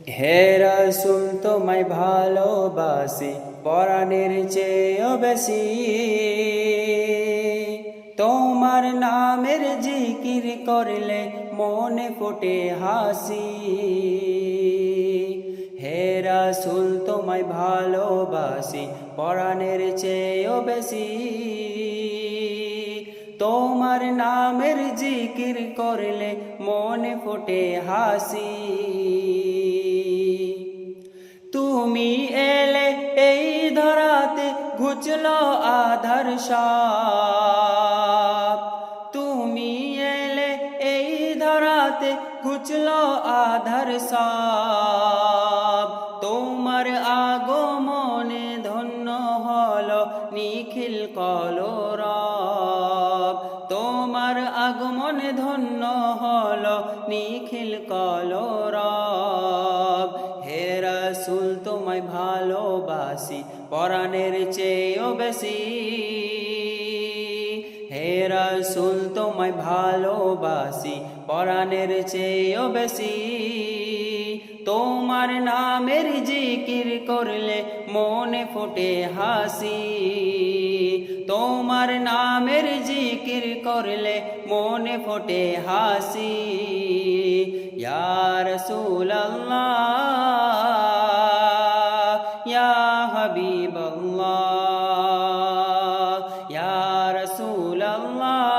হে রাসূল তোমায় ভালোবাসি পরাণের চেয়েও বেশি, তোমার নামের জিকির করলে মনে ফোটে হাসি। হে রাসূল তোমায় ভালোবাসি পরাণের চেয়েও বেশি, তোমার নামের জিকির করলে মনে ফোটে হাসি। তুমি এলে এই ধরাতে ঘুচলো আধার সাপ, তুমি এলে এই ধরাতে ঘুচলো আধার সাপ। তোমার আগমনে ধন্য হলো নিখিল কলরব, তোমার আগমনে ধন্য হলো নিখিল কলরব। হে রাসূল তোমায় ভালোবাসি পরাণের চেয়েও বেশি, হে রাসূল তোমায় ভালোবাসি পরাণের চেয়েও বেশি, তোমার নামের জিকির করলে মনে ফোটে হাসি, তোমার নামের জিকির করলে মনে ফোটে হাসি। ইয়া রাসূলাল্লাহ ইয়া হাবিবাল্লাহ ইয়া রাসূলাল্লাহ